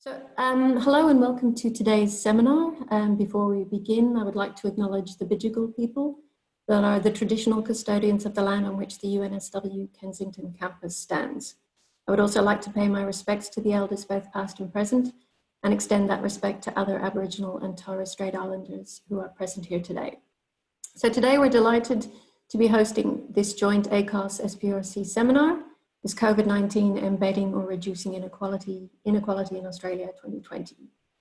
Hello and welcome to today's seminar. Before we begin, I would like to acknowledge the Bidjigal people that are the traditional custodians of the land on which the UNSW Kensington campus stands. I would also like to pay my respects to the elders, both past and present, and extend that respect to other Aboriginal and Torres Strait Islanders who are present here today. So today we're delighted to be hosting this joint ACOSS SPRC seminar, is COVID-19 embedding or reducing inequality in Australia 2020.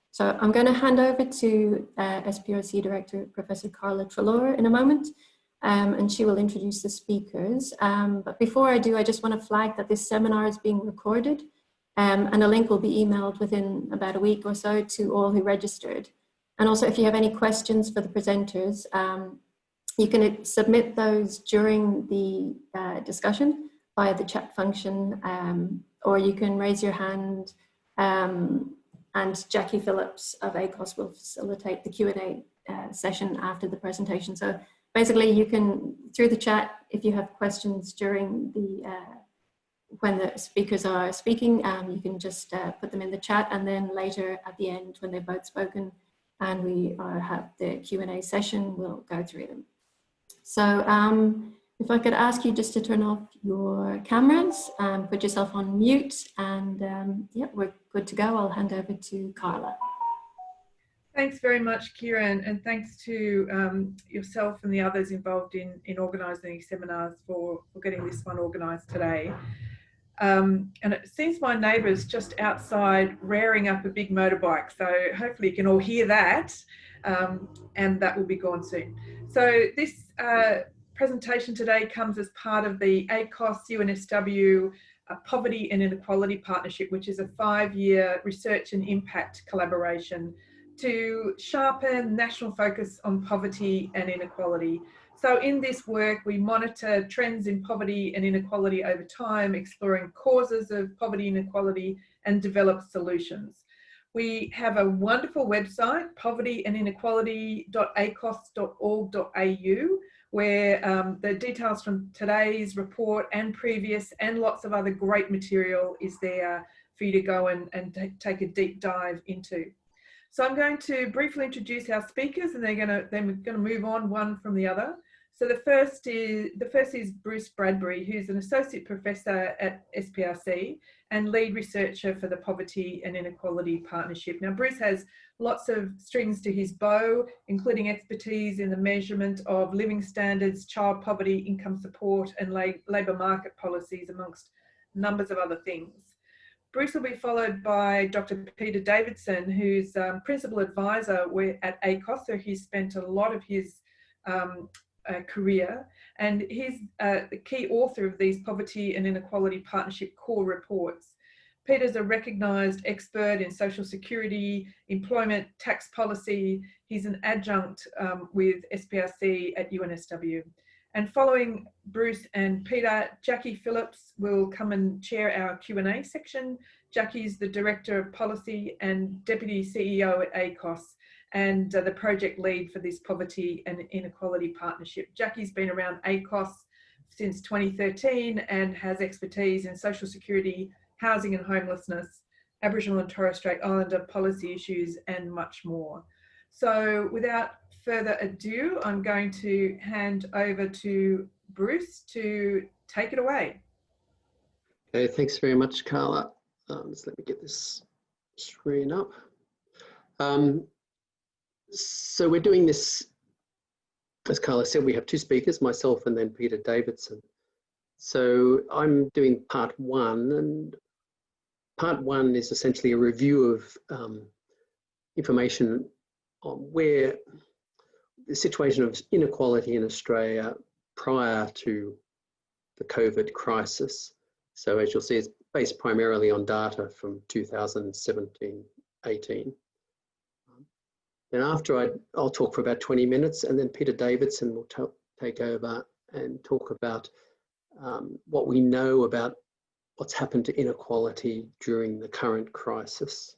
So I'm going to hand over to SPRC Director, Professor Carla Treloar in a moment, and she will introduce the speakers. But before I do, I just want to flag that this seminar is being recorded, and a link will be emailed within about a week or so to all who registered. And also, if you have any questions for the presenters, you can submit those during the discussion via the chat function, or you can raise your hand, and Jackie Phillips of ACOSS will facilitate the Q&A session after the presentation. So basically you can, through the chat, if you have questions during the, when the speakers are speaking, you can just put them in the chat, and then later at the end when they've both spoken and we have the Q&A session, we'll go through them. So, if I could ask you just to turn off your cameras, put yourself on mute, and yeah, we're good to go. I'll hand over to Carla. Thanks very much, Kieran, and thanks to yourself and the others involved in organising these seminars for getting this one organised today. And it seems my neighbour's just outside rearing up a big motorbike, so hopefully you can all hear that, and that will be gone soon. So this presentation today comes as part of the ACOSS UNSW Poverty and Inequality Partnership, which is a 5-year research and impact collaboration to sharpen national focus on poverty and inequality. So in this work, we monitor trends in poverty and inequality over time, exploring causes of poverty and inequality, and develop solutions. We have a wonderful website, povertyandInequality.acoss.org.au, where the details from today's report and previous and lots of other great material is there for you to go and take a deep dive into. So I'm going to briefly introduce our speakers, and we're going to move on one from the other. So the first is Bruce Bradbury, who's an associate professor at SPRC and lead researcher for the Poverty and Inequality Partnership. Now, Bruce has lots of strings to his bow, including expertise in the measurement of living standards, child poverty, income support, and labour market policies, amongst numbers of other things. Bruce will be followed by Dr. Peter Davidson, who's principal advisor at ACOSS, so he's spent a lot of his career, and he's the key author of these Poverty and Inequality Partnership core reports. Peter's a recognised expert in social security, employment, tax policy. He's an adjunct with SPRC at UNSW. And following Bruce and Peter, Jackie Phillips will come and chair our Q&A section. Jackie's the Director of Policy and Deputy CEO at ACOSS, and the project lead for this Poverty and Inequality Partnership. Jackie's been around ACOSS since 2013 and has expertise in social security, housing and homelessness, Aboriginal and Torres Strait Islander policy issues, and much more. So without further ado, I'm going to hand over to Bruce to take it away. Okay, thanks very much, Carla. Just let me get this screen up. So we're doing this, as Carla said, we have two speakers, myself and then Peter Davidson. So I'm doing part one, and part one is essentially a review of information on where the situation of inequality in Australia prior to the COVID crisis. So as you'll see, it's based primarily on data from 2017-18. Then after I'll talk for about 20 minutes, and then Peter Davidson will take over and talk about what we know about what's happened to inequality during the current crisis.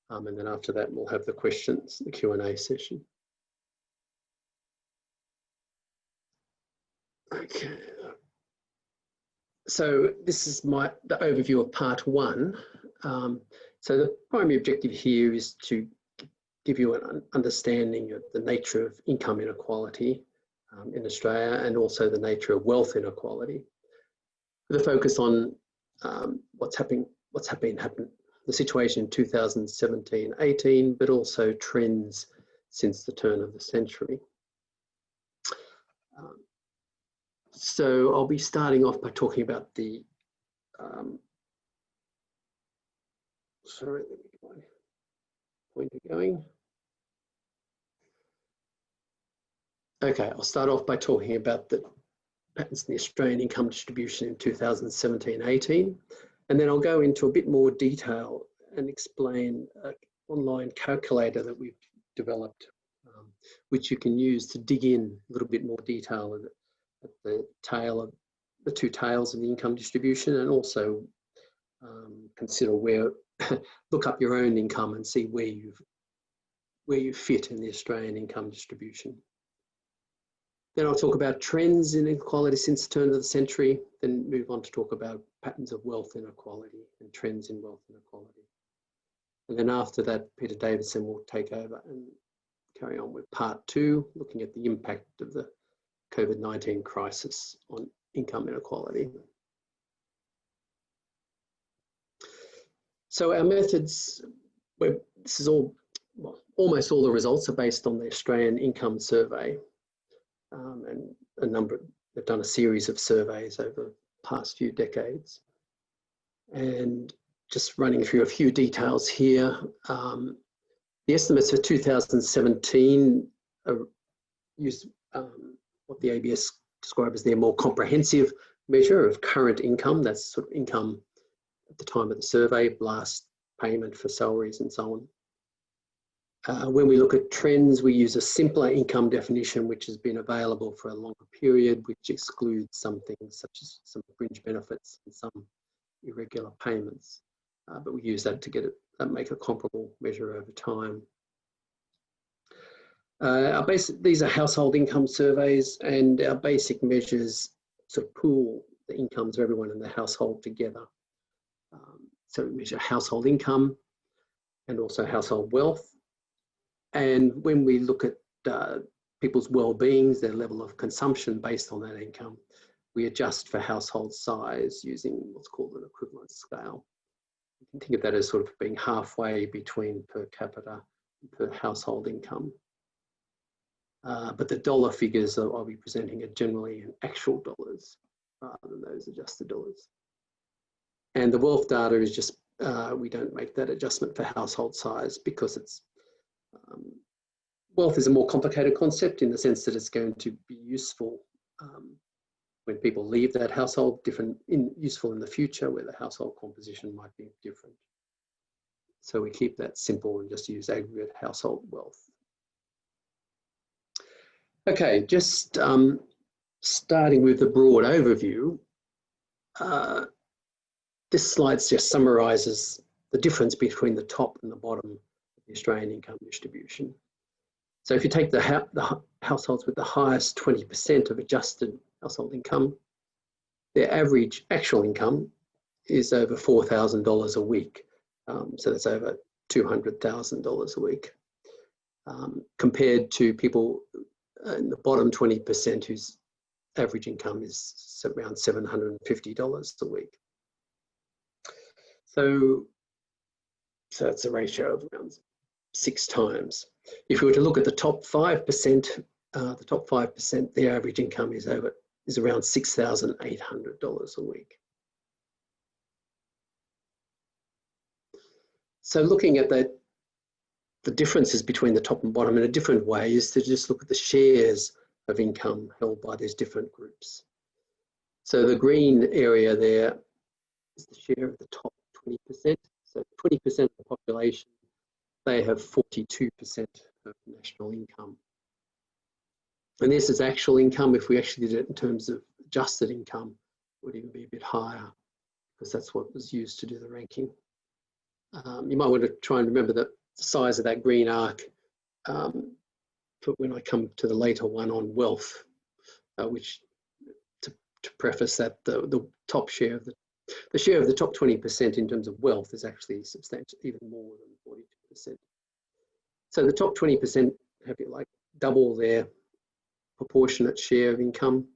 And then after that, we'll have the questions, the Q&A session. Okay. So this is the overview of part one. So the primary objective here is to give you an understanding of the nature of income inequality in Australia, and also the nature of wealth inequality, with a focus on what's happened, the situation in 2017-18, but also trends since the turn of the century. So I'll be starting off by talking about the, sorry, let me get my pointer going. Okay, I'll start off by talking about the patterns in the Australian income distribution in 2017-18, and then I'll go into a bit more detail and explain an online calculator that we've developed, which you can use to dig in a little bit more detail at the tail of the two tails of the income distribution, and also consider where, look up your own income and see where you fit in the Australian income distribution. Then I'll talk about trends in inequality since the turn of the century, then move on to talk about patterns of wealth inequality and trends in wealth inequality. And then after that, Peter Davidson will take over and carry on with part 2, looking at the impact of the COVID-19 crisis on income inequality. So our methods, this is all, well, almost all the results are based on the Australian Income Survey. And they've done a series of surveys over the past few decades. And just running through a few details here, the estimates for 2017 use what the ABS describe as their more comprehensive measure of current income. That's sort of income at the time of the survey, plus payment for salaries and so on. When we look at trends, we use a simpler income definition, which has been available for a longer period, which excludes some things such as some fringe benefits and some irregular payments. But we use that to make a comparable measure over time. These are household income surveys, and our basic measures sort of pool the incomes of everyone in the household together. So we measure household income and also household wealth. And when we look at people's well-beings, their level of consumption based on that income, we adjust for household size using what's called an equivalence scale. You can think of that as sort of being halfway between per capita and per household income. But the dollar figures that I'll be presenting are generally in actual dollars rather than those adjusted dollars. And the wealth data is just, we don't make that adjustment for household size because it's, wealth is a more complicated concept in the sense that it's going to be useful when people leave that household, useful in the future where the household composition might be different. So we keep that simple and just use aggregate household wealth. Okay, just starting with the broad overview, this slide just summarises the difference between the top and the bottom of the Australian income distribution. So if you take the households with the highest 20% of adjusted household income, their average actual income is over $4,000 a week. So that's over $200,000 a week, compared to people in the bottom 20% whose average income is around $750 a week. So it's a ratio of around 6 times. If we were to look at the top 5%, their average income is around $6,800 a week. So looking at the differences between the top and bottom in a different way is to just look at the shares of income held by these different groups. So the green area there is the share of the top 20%. So 20% of the population, they have 42% of national income. And this is actual income. If we actually did it in terms of adjusted income, it would even be a bit higher because that's what was used to do the ranking. You might want to try and remember the size of that green arc for when I come to the later one on wealth, which to preface that the top share of the The share of the top 20% in terms of wealth is actually substantial, even more than 42%. So the top 20% have like double their proportionate share of income,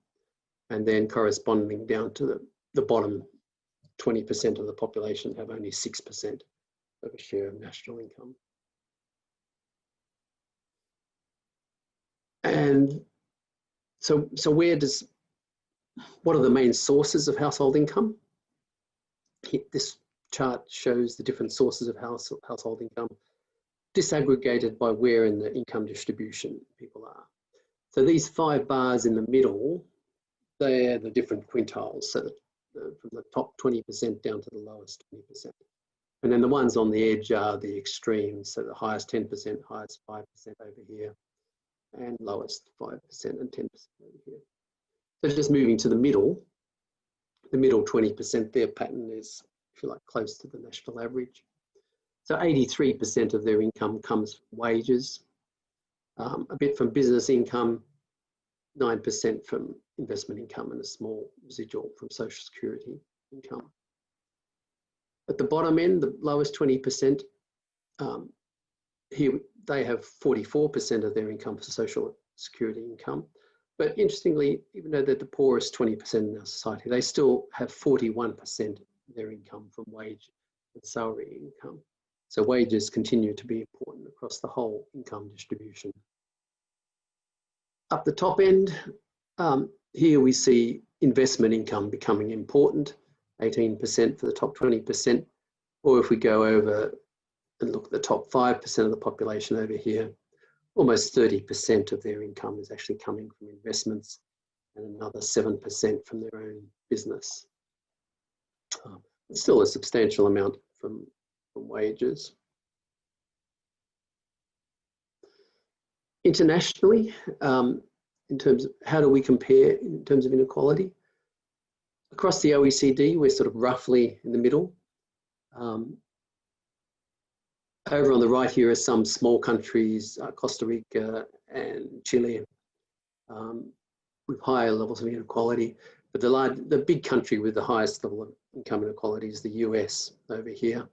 and then corresponding down to the bottom 20% of the population have only 6% of a share of national income. And so what are the main sources of household income? This chart shows the different sources of household income disaggregated by where in the income distribution people are. So these 5 bars in the middle, they're the different quintiles. So from the top 20% down to the lowest 20%. And then the ones on the edge are the extremes. So the highest 10%, highest 5% over here, and lowest 5% and 10% over here. So just moving to the middle 20%, their pattern is, if you like, close to the national average. So 83% of their income comes from wages, a bit from business income, 9% from investment income, and a small residual from social security income. At the bottom end, the lowest 20%, here they have 44% of their income for social security income. But interestingly, even though they're the poorest 20% in our society, they still have 41% of their income from wage and salary income. So wages continue to be important across the whole income distribution. Up the top end, here we see investment income becoming important, 18% for the top 20%. Or if we go over and look at the top 5% of the population over here, almost 30% of their income is actually coming from investments, and another 7% from their own business. It's still a substantial amount from wages. Internationally, in terms of how do we compare in terms of inequality? Across the OECD, we're sort of roughly in the middle. Over on the right here are some small countries, Costa Rica and Chile, with higher levels of inequality. But the big country with the highest level of income inequality is the US over here.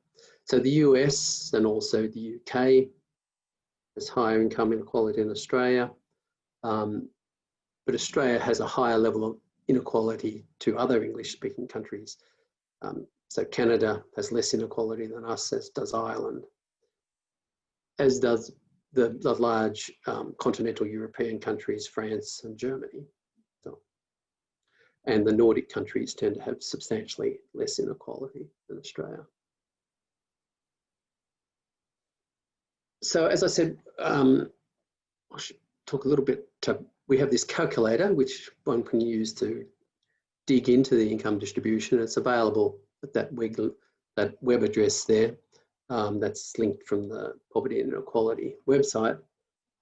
So the US and also the UK has higher income inequality than Australia. But Australia has a higher level of inequality to other English-speaking countries. So Canada has less inequality than us, as does Ireland, as does the large continental European countries, France and Germany. And the Nordic countries tend to have substantially less inequality than Australia. So as I said, I should talk a little bit we have this calculator which one can use to dig into the income distribution. It's available at that web address there. That's linked from the Poverty and Inequality website.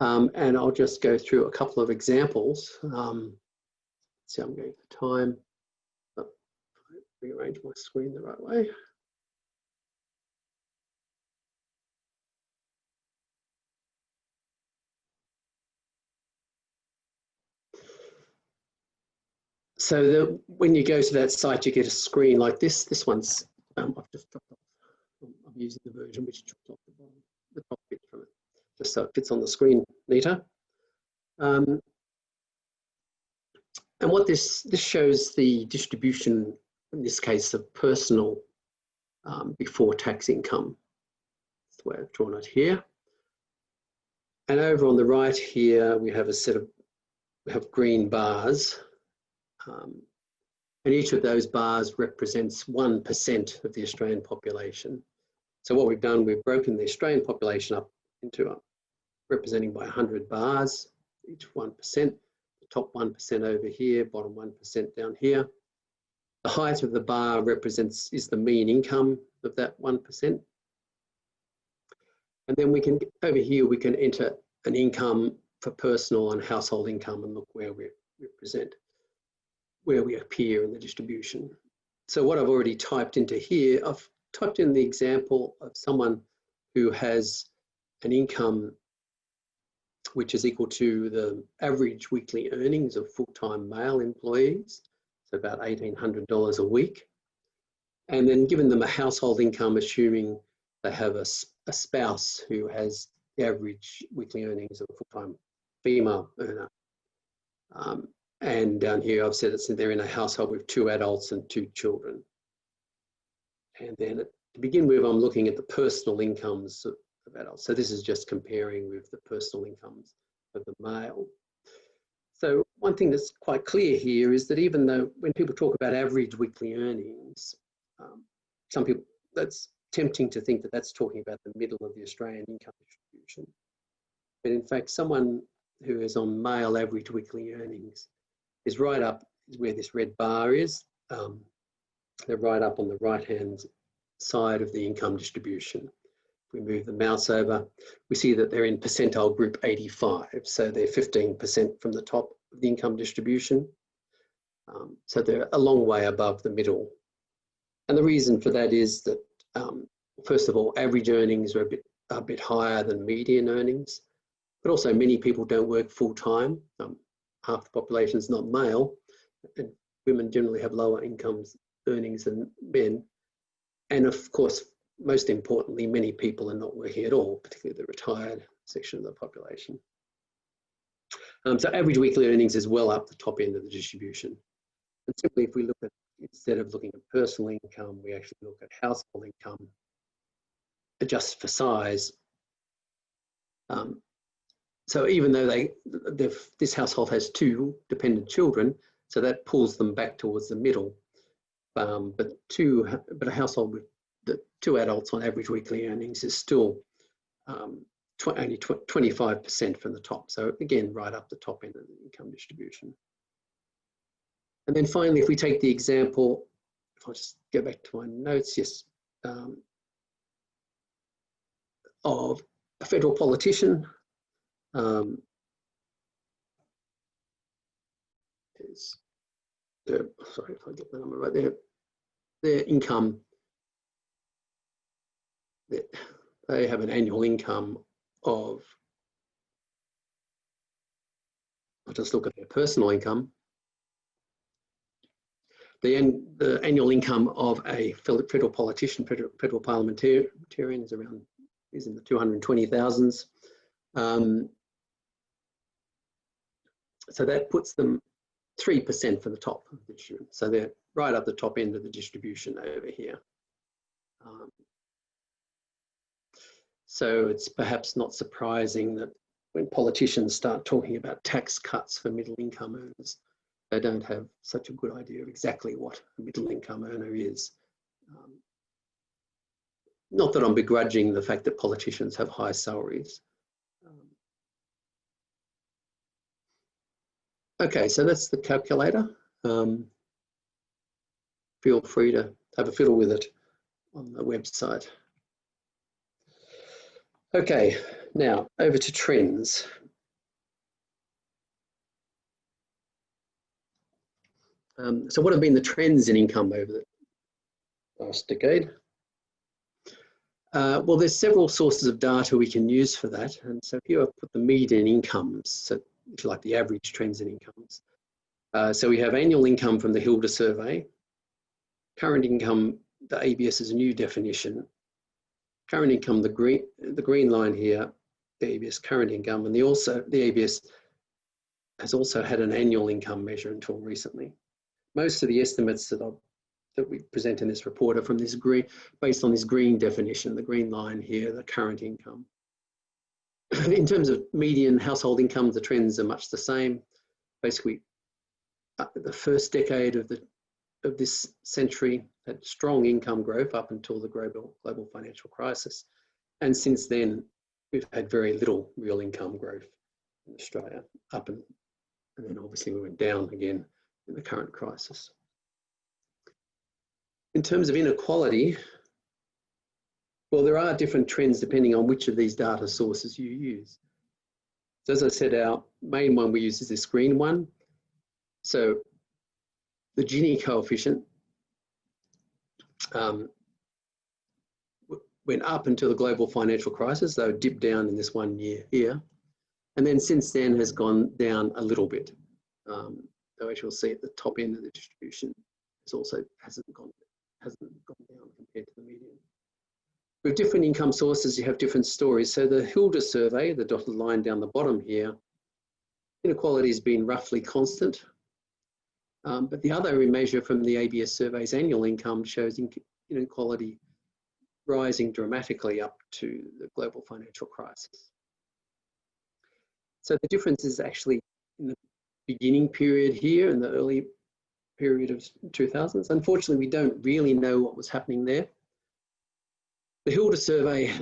And I'll just go through a couple of examples. See, I'm going for time. Rearrange my screen the right way. So when you go to that site, you get a screen like this. This one's, I've just dropped off. I'm using the version which dropped off the top bit from it, just so it fits on the screen neater. And what this shows the distribution, in this case, of personal before tax income. That's the way I've drawn it here. And over on the right here, we have we have green bars. And each of those bars represents 1% of the Australian population. So what we've done, we've broken the Australian population up into representing by 100 bars, each 1%, the top 1% over here, bottom 1% down here. The height of the bar is the mean income of that 1%. And then over here, we can enter an income for personal and household income and look where we represent, where we appear in the distribution. So what I've already typed into here, I've typed in the example of someone who has an income which is equal to the average weekly earnings of full-time male employees, so about $1,800 a week. and then given them a household income, assuming they have a spouse who has the average weekly earnings of a full-time female earner. And down here, I've said they're in a household with 2 adults and 2 children. And then to begin with, I'm looking at the personal incomes of adults. So this is just comparing with the personal incomes of the male. So one thing that's quite clear here is that even though when people talk about average weekly earnings, some people, that's tempting to think that that's talking about the middle of the Australian income distribution. But in fact, someone who is on male average weekly earnings is right up where this red bar is. They're right up on the right-hand side of the income distribution. If we move the mouse over, we see that they're in percentile group 85. So they're 15% from the top of the income distribution. So they're a long way above the middle. And the reason for that is that, first of all, average earnings are a bit higher than median earnings, but also many people don't work full-time. Half the population is not male, and women generally have lower earnings than men. And of course, most importantly, many people are not working at all, particularly the retired section of the population. So average weekly earnings is well up the top end of the distribution. And simply if we look at, instead of looking at personal income, we actually look at household income, adjust for size. So even though this household has 2 dependent children, so that pulls them back towards the middle. But a household with the 2 adults on average weekly earnings is still only 25% from the top. So again, right up the top end of the income distribution. And then finally, if we take the example, if I just go back to my notes, yes, of a federal politician. Sorry if I get the number right there. Their income, they have an annual income of, I'll just look at their personal income. The annual income of a federal politician, federal parliamentarian is in the 220,000s. So that puts them 3% from the top of the distribution. So they're right up the top end of the distribution over here. So it's perhaps not surprising that when politicians start talking about tax cuts for middle income earners, they don't have such a good idea of exactly what a middle income earner is. Not that I'm begrudging the fact that politicians have high salaries. Okay, so that's the calculator. Feel free to have a fiddle with it on the website. Okay, now over to trends. So what have been the trends in income over the last decade? Well, there's several sources of data we can use for that. And so here I've put the median incomes, so if you like the average trends in incomes. So we have annual income from the Hilda survey, current income, the ABS's new definition, current income, the green line here, the ABS current income, and the ABS has also had an annual income measure until recently. Most of the estimates that we present in this report are from this based on this green definition, the green line here, the current income. In terms of median household income, the trends are much the same. Basically, the first decade of this century had strong income growth up until the global financial crisis. And since then, we've had very little real income growth in Australia, and then obviously we went down again in the current crisis. In terms of inequality, well, there are different trends depending on which of these data sources you use. So as I said, our main one we use is this green one. So the Gini coefficient went up until the global financial crisis, though it dipped down in this 1 year here. And then since then has gone down a little bit. Though as you'll see at the top end of the distribution, it also hasn't hasn't gone down compared to the median. With different income sources, you have different stories. So the Hilda survey, the dotted line down the bottom here, inequality has been roughly constant. But the other measure from the ABS survey's annual income shows inequality rising dramatically up to the global financial crisis. So the difference is actually in the beginning period here and the early period of 2000s. Unfortunately, we don't really know what was happening there. The Hilda survey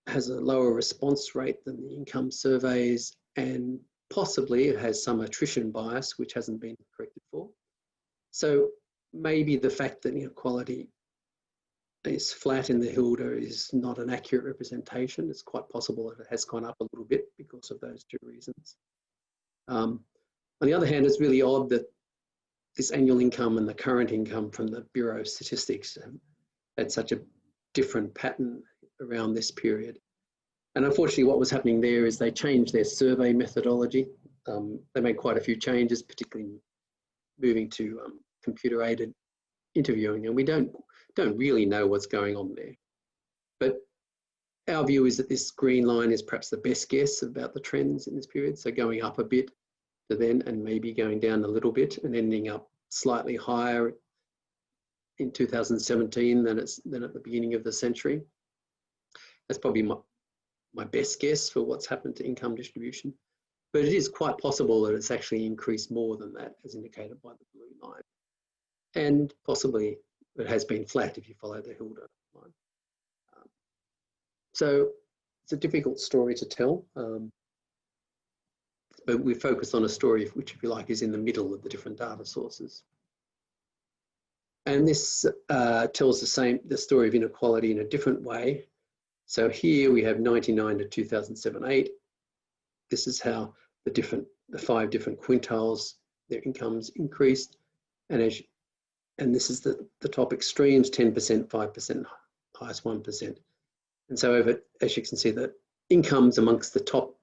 has a lower response rate than the income surveys, and possibly it has some attrition bias, which hasn't been corrected for. So maybe the fact that inequality is flat in the Hilda is not an accurate representation. It's quite possible that it has gone up a little bit because of those two reasons. On the other hand, it's really odd that this annual income and the current income from the Bureau of Statistics had such a different pattern around this period. And unfortunately, what was happening there is they changed their survey methodology. They made quite a few changes, particularly moving to computer-aided interviewing, and we don't really know what's going on there. But our view is that this green line is perhaps the best guess about the trends in this period. So going up a bit to then, and maybe going down a little bit and ending up slightly higher in 2017 than at the beginning of the century. That's probably my best guess for what's happened to income distribution. But it is quite possible that it's actually increased more than that, as indicated by the blue line. And possibly it has been flat if you follow the Hilda line. So it's a difficult story to tell, but we focus on a story which, if you like, is in the middle of the different data sources. And this tells the story of inequality in a different way. So here we have 99 to 2007-8. This is how the 5 different quintiles, their incomes increased. And this is the top extremes, 10%, 5%, highest 1%. And so as you can see, the incomes amongst the top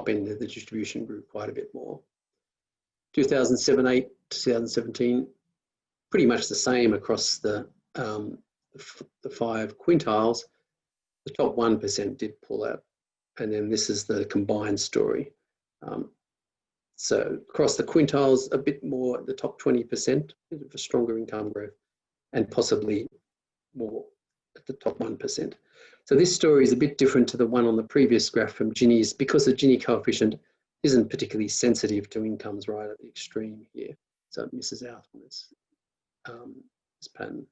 end of the distribution grew quite a bit more. 2007-8 to 2017, pretty much the same across the 5 quintiles. The top 1% did pull out. And then this is the combined story. So across the quintiles, a bit more at the top 20%, a bit of a stronger income growth, and possibly more at the top 1%. So this story is a bit different to the one on the previous graph from Gini's, because the Gini coefficient isn't particularly sensitive to incomes right at the extreme here. So it misses out on this pattern.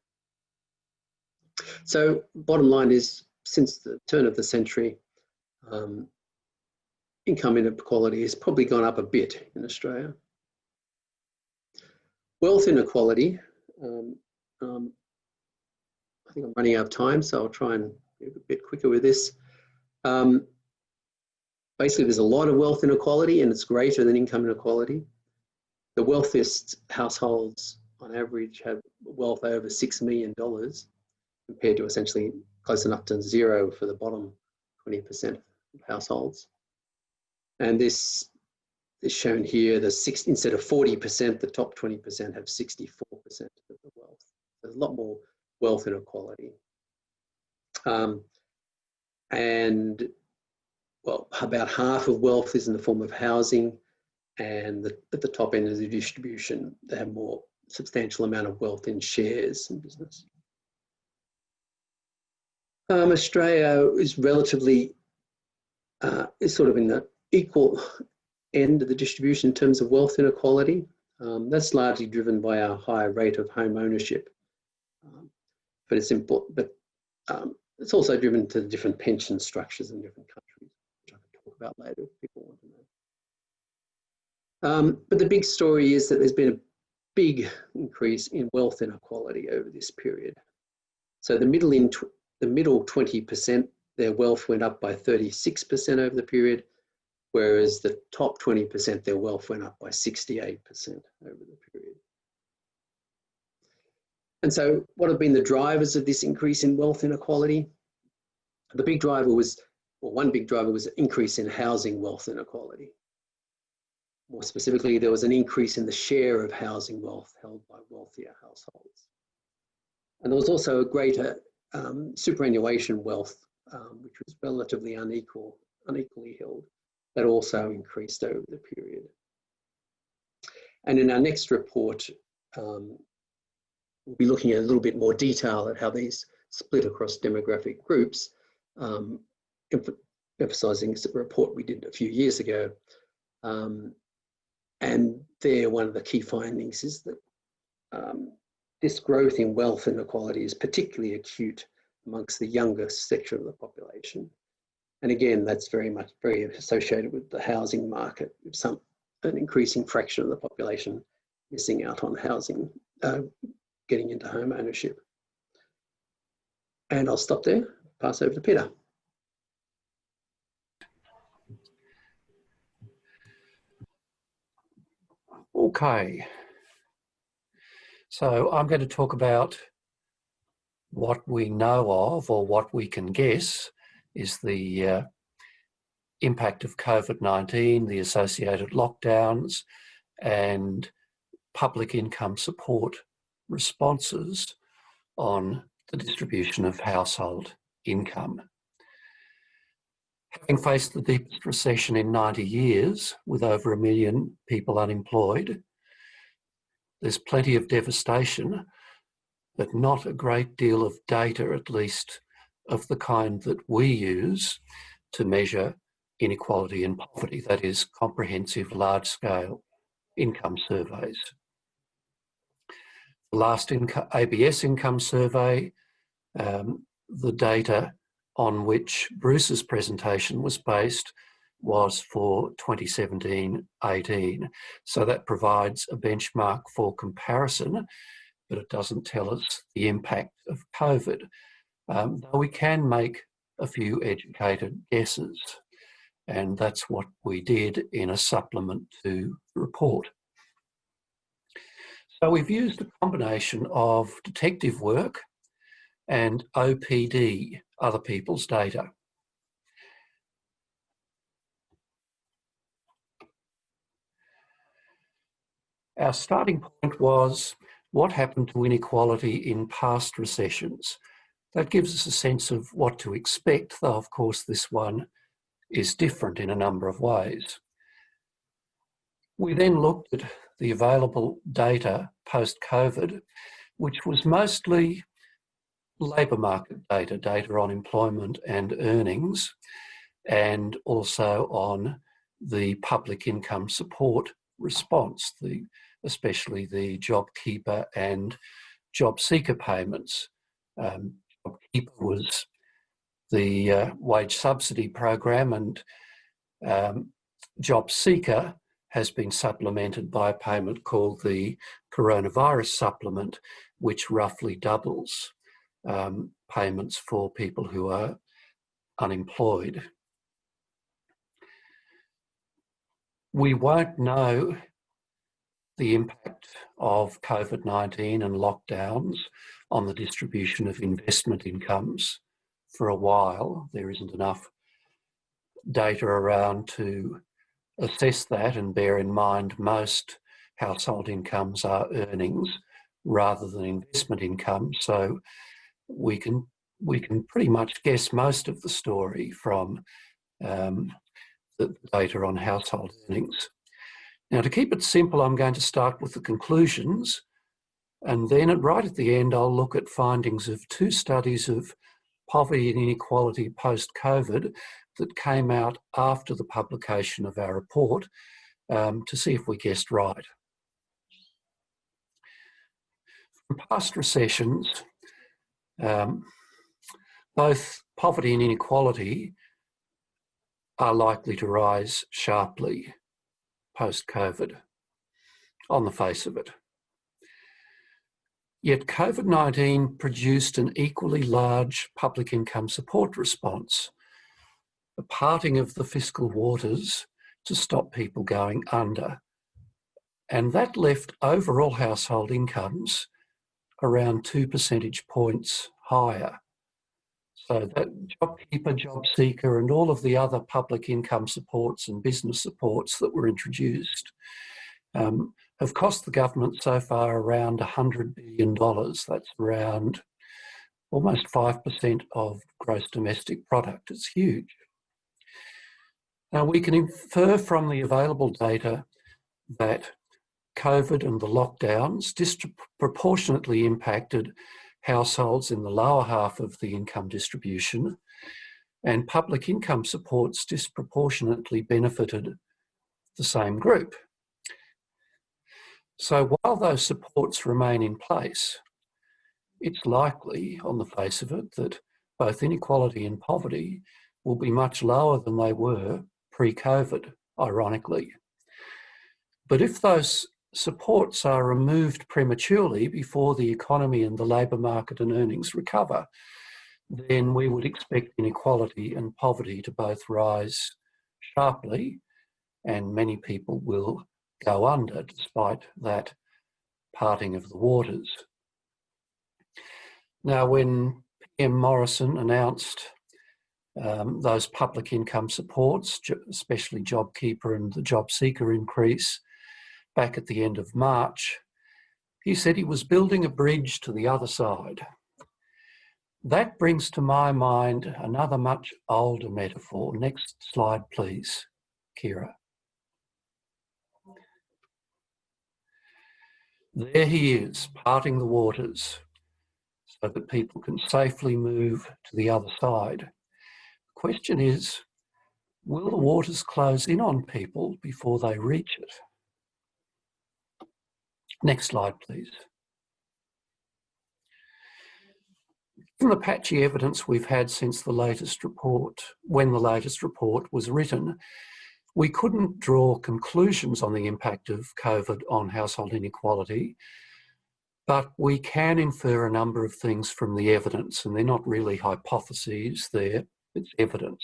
So bottom line is, since the turn of the century, income inequality has probably gone up a bit in Australia. Wealth inequality, I think I'm running out of time, so I'll try and be a bit quicker with this. Basically, there's a lot of wealth inequality, and it's greater than income inequality. The wealthiest households on average have wealth over $6 million, compared to essentially close enough to zero for the bottom 20% of households. And this is shown here, instead of 40%, the top 20% have 64% of the wealth. There's a lot more wealth inequality. And well, about half of wealth is in the form of housing, and at the top end of the distribution, they have more substantial amount of wealth in shares and business. Australia is relatively, is sort of in the equal end of the distribution in terms of wealth inequality. That's largely driven by our high rate of home ownership. But it's important, but it's also driven to the different pension structures in different countries, which I can talk about later if people want to know. But the big story is that there's been a big increase in wealth inequality over this period. So the middle 20%, their wealth went up by 36% over the period, whereas the top 20%, their wealth went up by 68% over the period. And so what have been the drivers of this increase in wealth inequality? The big driver was, or one big driver was an increase in housing wealth inequality. More specifically, there was an increase in the share of housing wealth held by wealthier households. And there was also a greater superannuation wealth, which was relatively unequally held, that also increased over the period. And in our next report, we'll be looking at a little bit more detail at how these split across demographic groups, emphasising a report we did a few years ago. And there, one of the key findings is that this growth in wealth inequality is particularly acute amongst the younger section of the population. And again, that's very associated with the housing market, with an increasing fraction of the population missing out on housing, getting into home ownership. And I'll stop there, pass over to Peter. Okay, so I'm going to talk about what we know of, or what we can guess is the impact of COVID-19, the associated lockdowns, and public income support responses on the distribution of household income. Having faced the deepest recession in 90 years, with over 1 million people unemployed, there's plenty of devastation, but not a great deal of data, at least of the kind that we use to measure inequality and poverty, that is, comprehensive, large-scale income surveys. The last ABS income survey, the data on which Bruce's presentation was based, was for 2017-18. So that provides a benchmark for comparison, but it doesn't tell us the impact of COVID. Though we can make a few educated guesses, and that's what we did in a supplement to the report. So we've used a combination of detective work and OPD, other people's data. Our starting point was what happened to inequality in past recessions. That gives us a sense of what to expect, though of course this one is different in a number of ways. We then looked at the available data post-COVID, which was mostly labour market data, data on employment and earnings, and also on the public income support response, especially the JobKeeper and JobSeeker payments. JobKeeper was the wage subsidy program, and JobSeeker has been supplemented by a payment called the coronavirus supplement, which roughly doubles payments for people who are unemployed. We won't know the impact of COVID-19 and lockdowns on the distribution of investment incomes for a while. There isn't enough data around to assess that, and bear in mind most household incomes are earnings rather than investment income. So we can pretty much guess most of the story from the data on household earnings. Now, to keep it simple, I'm going to start with the conclusions, and then right at the end, I'll look at findings of 2 studies of poverty and inequality post-COVID that came out after the publication of our report, to see if we guessed right. From past recessions, both poverty and inequality are likely to rise sharply post-COVID, on the face of it. Yet COVID-19 produced an equally large public income support response, a parting of the fiscal waters to stop people going under. And that left overall household incomes around 2 percentage points higher. So that JobKeeper, JobSeeker, and all of the other public income supports and business supports that were introduced have cost the government so far around $100 billion. That's around almost 5% of gross domestic product. It's huge. Now, we can infer from the available data that COVID and the lockdowns disproportionately impacted households in the lower half of the income distribution, and public income supports disproportionately benefited the same group. So while those supports remain in place, it's likely, on the face of it, that both inequality and poverty will be much lower than they were pre-COVID, ironically. But if those supports are removed prematurely before the economy and the labour market and earnings recover, then we would expect inequality and poverty to both rise sharply, and many people will go under despite that parting of the waters. Now, when PM Morrison announced those public income supports, especially JobKeeper and the Job Seeker increase, back at the end of March, he said he was building a bridge to the other side. That brings to my mind another much older metaphor. Next slide, please, Kira. There he is, parting the waters so that people can safely move to the other side. The question is, will the waters close in on people before they reach it? Next slide, please. From the patchy evidence we've had since the latest report, when the latest report was written, we couldn't draw conclusions on the impact of COVID on household inequality, but we can infer a number of things from the evidence, and they're not really hypotheses, it's evidence.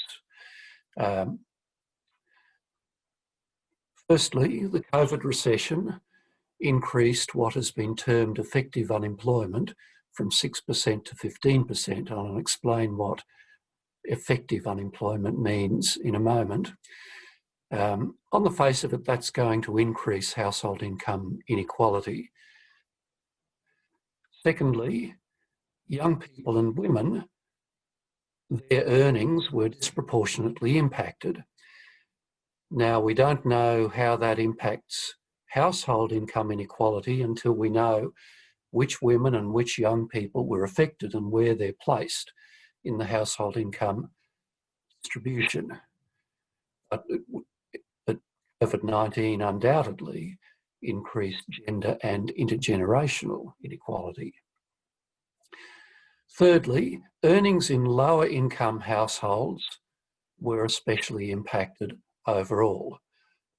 Firstly, the COVID recession increased what has been termed effective unemployment from 6% to 15%. I'll explain what effective unemployment means in a moment. On the face of it, that's going to increase household income inequality. Secondly, young people and women, their earnings were disproportionately impacted. Now, we don't know how that impacts household income inequality until we know which women and which young people were affected and where they're placed in the household income distribution. But COVID-19 undoubtedly increased gender and intergenerational inequality. Thirdly, earnings in lower income households were especially impacted overall.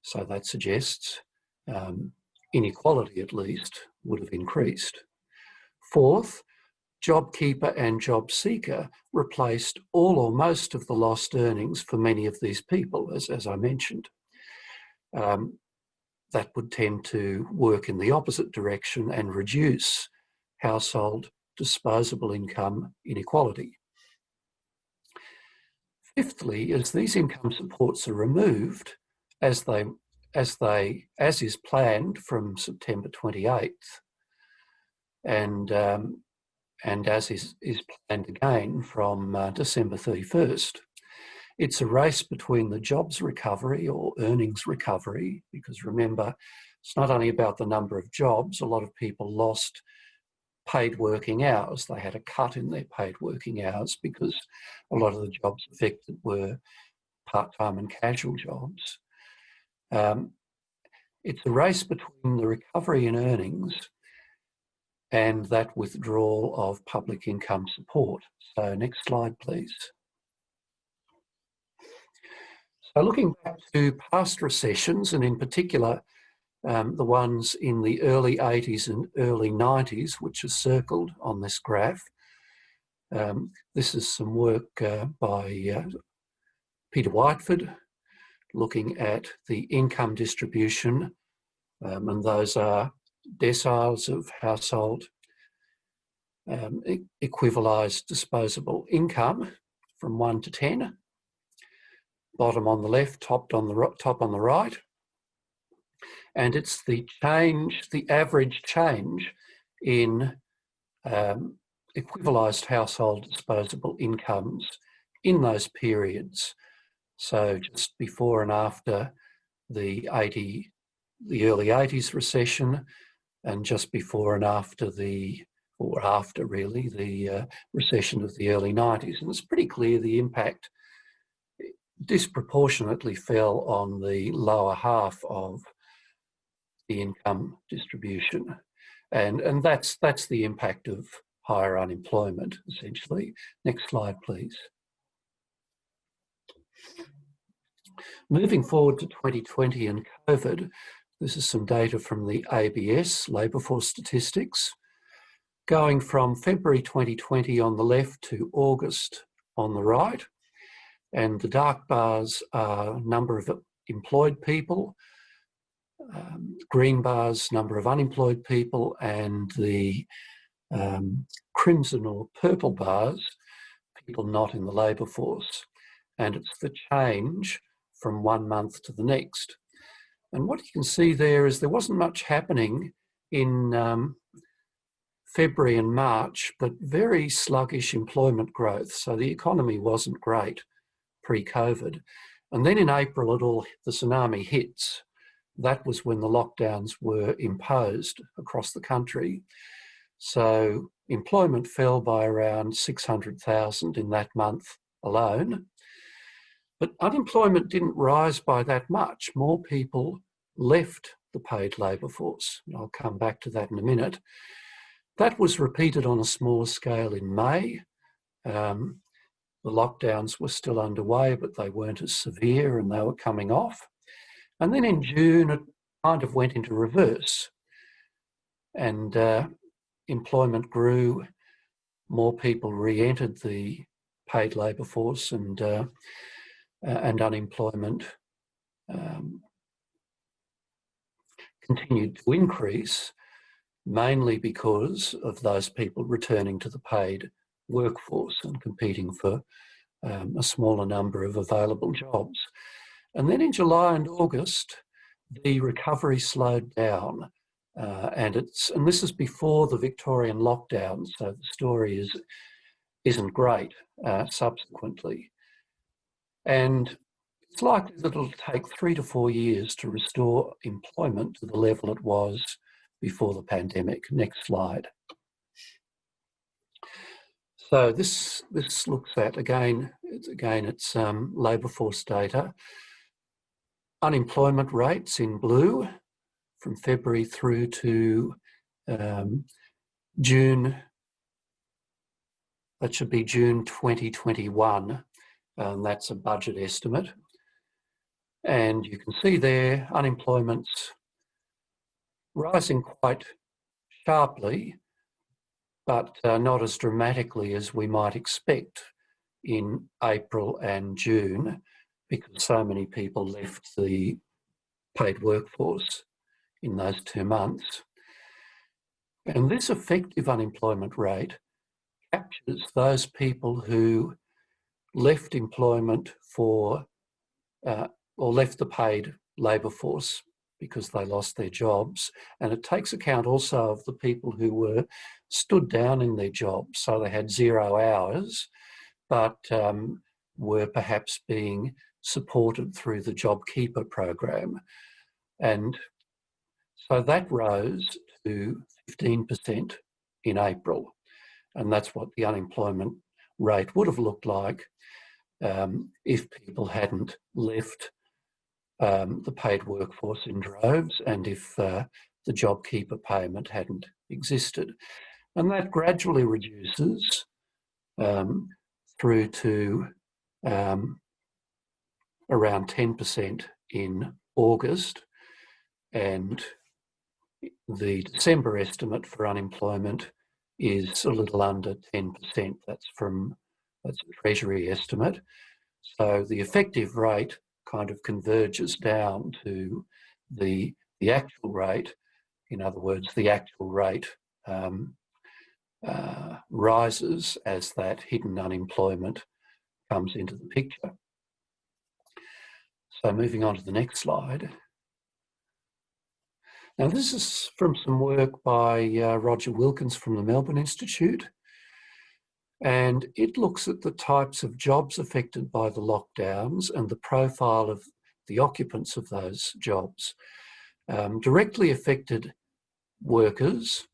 So that suggests inequality, at least, would have increased. Fourth, JobKeeper and Job Seeker replaced all or most of the lost earnings for many of these people, as I mentioned. That would tend to work in the opposite direction and reduce household disposable income inequality. Fifthly, as these income supports are removed, as is planned from September 28th, and as is planned again from December 31st. It's a race between the jobs recovery or earnings recovery, because remember, it's not only about the number of jobs. A lot of people lost paid working hours. They had a cut in their paid working hours because a lot of the jobs affected were part-time and casual jobs. It's a race between the recovery in earnings and that withdrawal of public income support. So next slide, please. So looking back to past recessions, and in particular, the ones in the early 80s and early 90s, which are circled on this graph. This is some work by Peter Whiteford, looking at the income distribution, and those are deciles of household equivalised disposable income from 1 to 10. Bottom on the left, top on the right. And it's the change, the average change in equivalised household disposable incomes in those periods. So just before and after the early 80s recession, and just before and after the recession of the early 90s. And it's pretty clear the impact disproportionately fell on the lower half of the income distribution. And that's the impact of higher unemployment, essentially. Next slide, please. Moving forward to 2020 and COVID, this is some data from the ABS, Labour Force Statistics, going from February 2020 on the left to August on the right. And the dark bars are number of employed people, green bars, number of unemployed people, and the crimson or purple bars, people not in the labour force. And it's the change from 1 month to the next. And what you can see there is there wasn't much happening in February and March, but very sluggish employment growth. So the economy wasn't great pre-COVID. And then in April, the tsunami hits. That was when the lockdowns were imposed across the country. So employment fell by around 600,000 in that month alone. But unemployment didn't rise by that much. More people left the paid labour force. And I'll come back to that in a minute. That was repeated on a smaller scale in May. The lockdowns were still underway, but they weren't as severe and they were coming off. And then in June, it kind of went into reverse. And employment grew, more people re-entered the paid labour force, and unemployment continued to increase, mainly because of those people returning to the paid workforce and competing for a smaller number of available jobs. And then in July and August, the recovery slowed down, and this is before the Victorian lockdown, so the story isn't great subsequently. And it's likely that it'll take 3 to 4 years to restore employment to the level it was before the pandemic. Next slide. So this looks at, again it's labour force data. Unemployment rates in blue from February through to June. That should be June 2021. And that's a budget estimate. And you can see there unemployment's rising quite sharply, but not as dramatically as we might expect in April and June, because so many people left the paid workforce in those 2 months. And this effective unemployment rate captures those people who left employment or left the paid labour force because they lost their jobs. And it takes account also of the people who were stood down in their jobs. So they had 0 hours, but were perhaps being supported through the JobKeeper program. And so that rose to 15% in April. And that's what the unemployment rate would have looked like if people hadn't left the paid workforce in droves, and if the JobKeeper payment hadn't existed. And that gradually reduces through to around 10% in August, and the December estimate for unemployment is a little under 10%. That's a Treasury estimate. So the effective rate kind of converges down to the actual rate. In other words, the actual rate rises as that hidden unemployment comes into the picture. So moving on to the next slide. Now this is from some work by Roger Wilkins from the Melbourne Institute. And it looks at the types of jobs affected by the lockdowns and the profile of the occupants of those jobs. Directly affected workers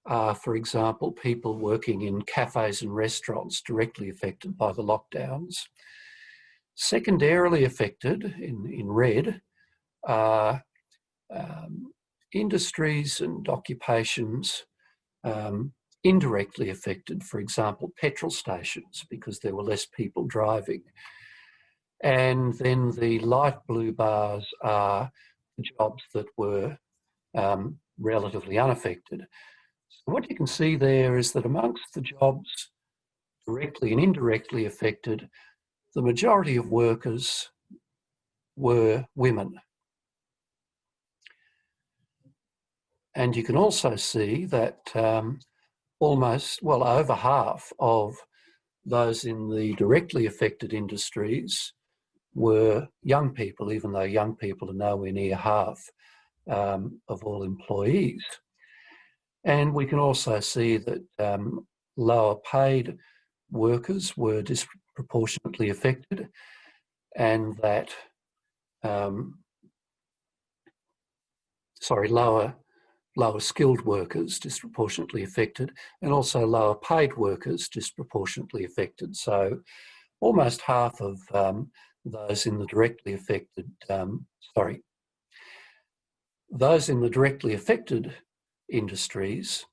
are, for example, people working in cafes and restaurants directly affected by the lockdowns. Secondarily affected, in red, are industries and occupations indirectly affected, for example, petrol stations, because there were less people driving. And then the light blue bars are jobs that were relatively unaffected. So what you can see there is that amongst the jobs directly and indirectly affected, the majority of workers were women. And you can also see that over half of those in the directly affected industries were young people, even though young people are nowhere near half of all employees. And we can also see that lower paid workers were disproportionately affected, and that, lower skilled workers disproportionately affected, and also lower paid workers disproportionately affected. So almost half of those in the directly affected, those in the directly affected industries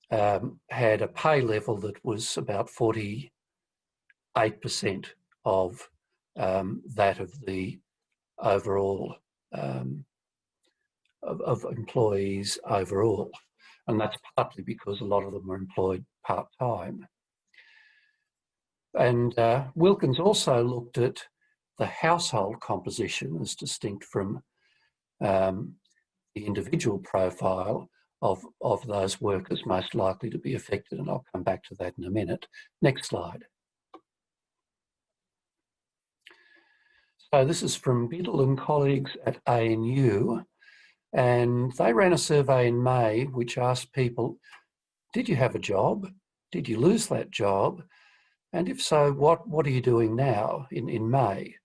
had a pay level that was about 48% of that of the overall of employees overall. And that's partly because a lot of them are employed part-time. And Wilkins also looked at the household composition as distinct from the individual profile of those workers most likely to be affected, and I'll come back to that in a minute. Next slide. So this is from Biddle and colleagues at ANU, and they ran a survey in May which asked people, did you have a job? Did you lose that job? And if so, what are you doing now in May?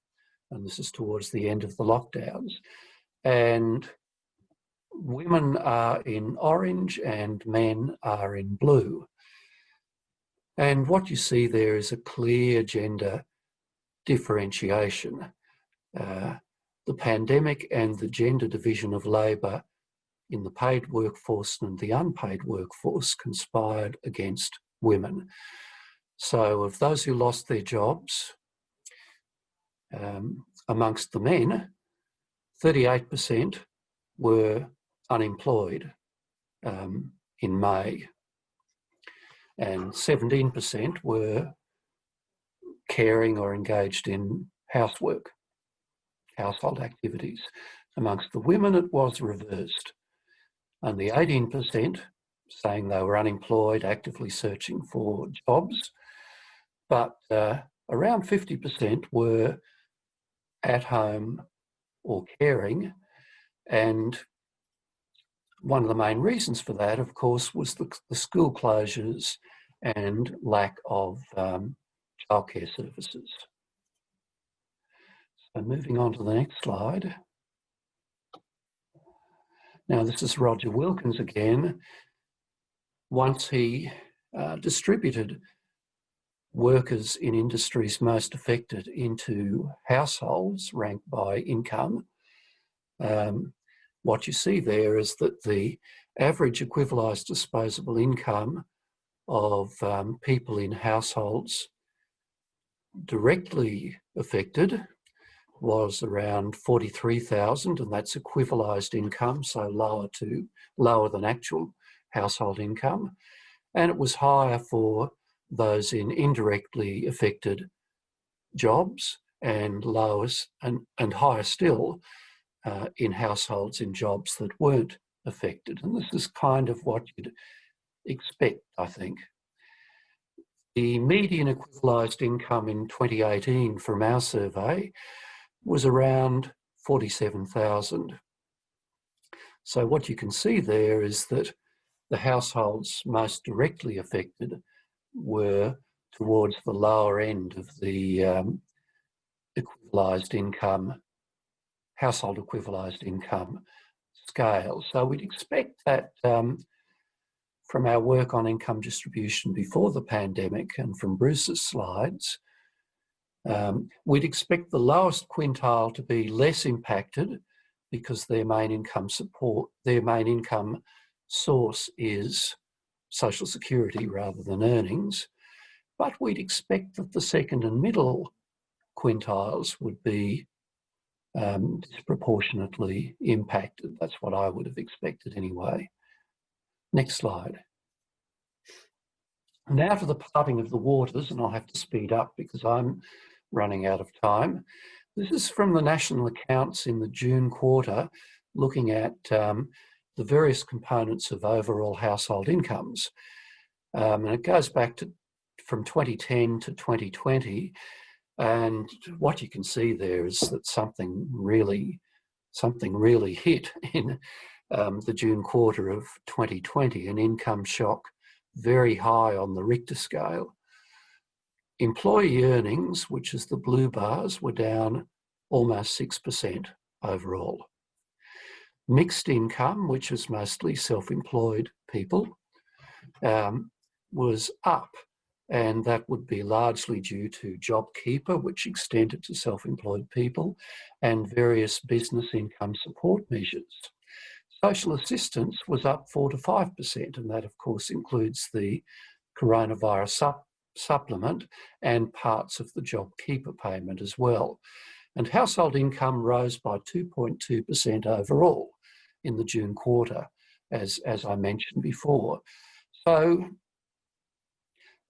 And this is towards the end of the lockdowns. And women are in orange and men are in blue. And what you see there is a clear gender differentiation. The pandemic and the gender division of labour in the paid workforce and the unpaid workforce conspired against women. So of those who lost their jobs, amongst the men, 38% were unemployed in May, and 17% were caring or engaged in housework, household activities. Amongst the women, it was reversed. Only 18% saying they were unemployed, actively searching for jobs, but around 50% were at home or caring. And one of the main reasons for that, of course, was the school closures and lack of childcare services. So moving on to the next slide. Now this is Roger Wilkins again. Once he distributed workers in industries most affected into households ranked by income, what you see there is that the average equivalised disposable income of people in households directly affected was around 43,000, and that's equivalised income, so lower than actual household income. And it was higher for those in indirectly affected jobs, and and higher still in households in jobs that weren't affected. And this is kind of what you'd expect, I think. The median equivalised income in 2018 from our survey was around 47,000. So what you can see there is that the households most directly affected were towards the lower end of the equalised income, household equalised income scale. So we'd expect that from our work on income distribution before the pandemic and from Bruce's slides, we'd expect the lowest quintile to be less impacted because their main income source is social security rather than earnings. But we'd expect that the second and middle quintiles would be disproportionately impacted. That's what I would have expected anyway. Next slide. Now to the parting of the waters, and I'll have to speed up because I'm running out of time. This is from the national accounts in the June quarter, looking at the various components of overall household incomes. And it goes back to from 2010 to 2020. And what you can see there is that something really hit in the June quarter of 2020, an income shock very high on the Richter scale. Employee earnings, which is the blue bars, were down almost 6% overall. Mixed income, which is mostly self-employed people, was up, and that would be largely due to JobKeeper, which extended to self-employed people, and various business income support measures. Social assistance was up 4 to 5%, and that of course includes the coronavirus supplement and parts of the JobKeeper payment as well. And household income rose by 2.2% overall in the June quarter, as I mentioned before. So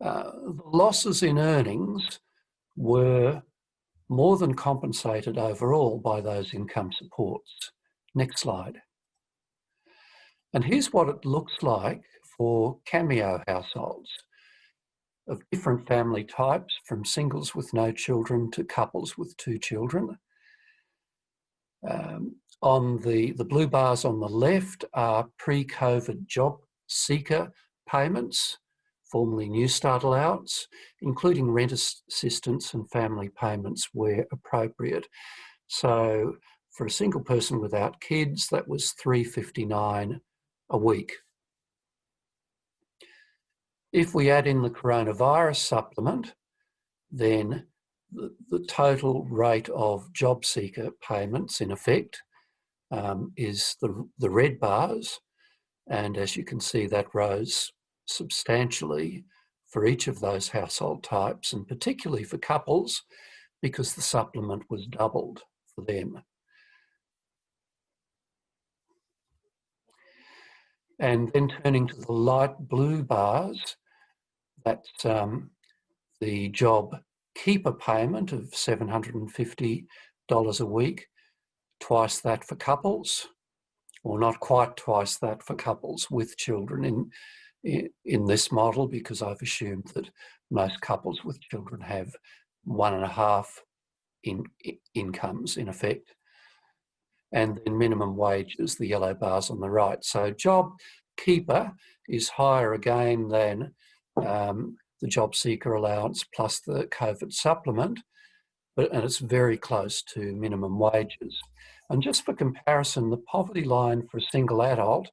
the losses in earnings were more than compensated overall by those income supports. Next slide. And here's what it looks like for cameo households of different family types, from singles with no children to couples with 2 children. On the blue bars on the left are pre-COVID job seeker payments, formerly New Start allowance, including rent assistance and family payments where appropriate. So for a single person without kids, that was $3.59 a week. If we add in the coronavirus supplement, then the total rate of job seeker payments in effect is the red bars. And as you can see, that rose substantially for each of those household types, and particularly for couples, because the supplement was doubled for them. And then turning to the light blue bars, that's the JobKeeper payment of $750 a week, twice that for couples, or not quite twice that for couples with children in this model, because I've assumed that most couples with children have 1.5 incomes in effect. And then minimum wages, the yellow bars on the right. So JobKeeper is higher again than the job seeker allowance plus the COVID supplement, and it's very close to minimum wages. And just for comparison, the poverty line for a single adult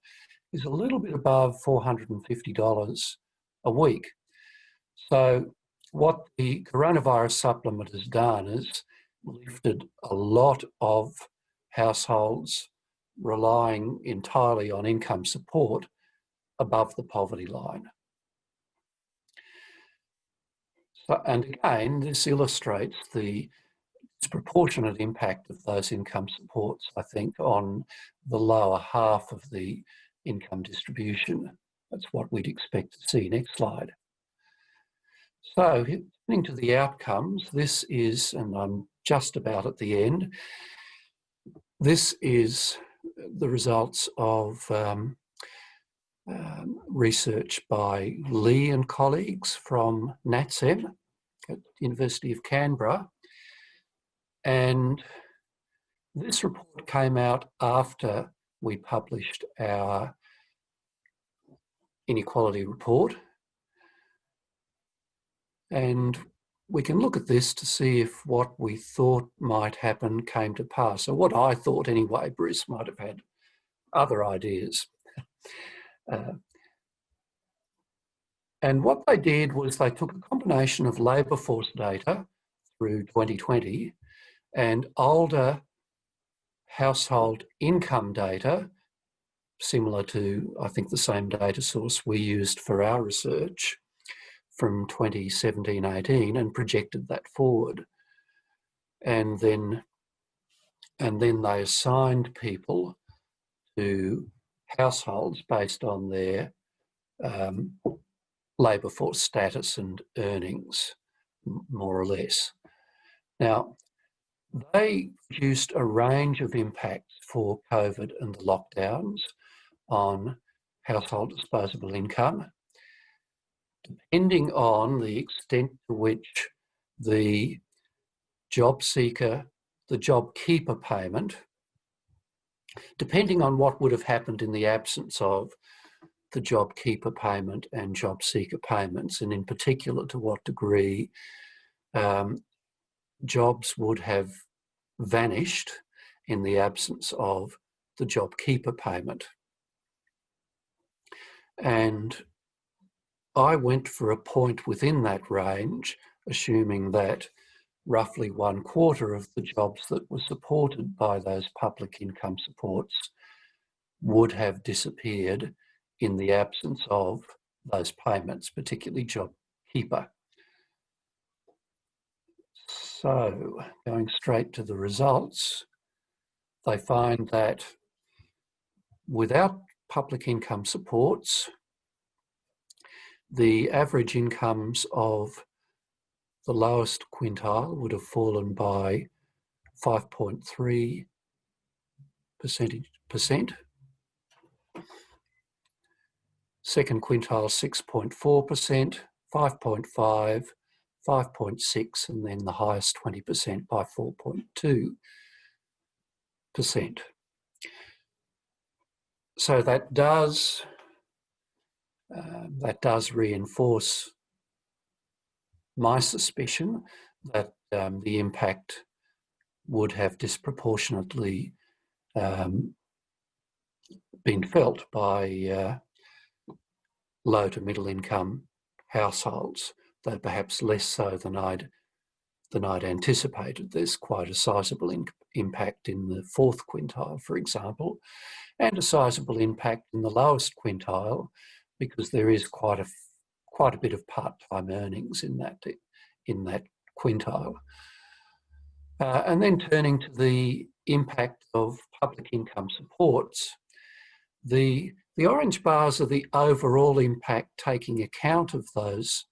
is a little bit above $450 a week. So what the coronavirus supplement has done is lifted a lot of households relying entirely on income support above the poverty line. So, and again, this illustrates the disproportionate impact of those income supports, I think, on the lower half of the income distribution. That's what we'd expect to see. Next slide. So, turning to the outcomes, this is, and I'm just about at the end, this is the results of research by Lee and colleagues from NATSEM at the University of Canberra. And this report came out after we published our inequality report. And we can look at this to see if what we thought might happen came to pass. So what I thought anyway, Bruce might have had other ideas. And what they did was they took a combination of labour force data through 2020 and older household income data, similar to, I think, the same data source we used for our research from 2017-18, and projected that forward. And then they assigned people to households based on their labour force status and earnings, more or less. Now, they produced a range of impacts for COVID and the lockdowns on household disposable income, depending on the extent to which the job keeper payment, depending on what would have happened in the absence of the job keeper payment and job seeker payments, and in particular to what degree jobs would have vanished in the absence of the job keeper payment. And I went for a point within that range, assuming that roughly 1/4 of the jobs that were supported by those public income supports would have disappeared in the absence of those payments, particularly job keeper. So, going straight to the results, they find that without public income supports, the average incomes of the lowest quintile would have fallen by 5.3%. Second quintile 6.4%, 5.5%, 5.6%, and then the highest 20% by 4.2%. So that does reinforce my suspicion that the impact would have disproportionately been felt by low to middle income households, though perhaps less so than I'd anticipated. There's quite a sizable impact in the fourth quintile, for example, and a sizable impact in the lowest quintile, because there is quite a bit of part-time earnings in that quintile. And then turning to the impact of public income supports, the orange bars are the overall impact taking account of those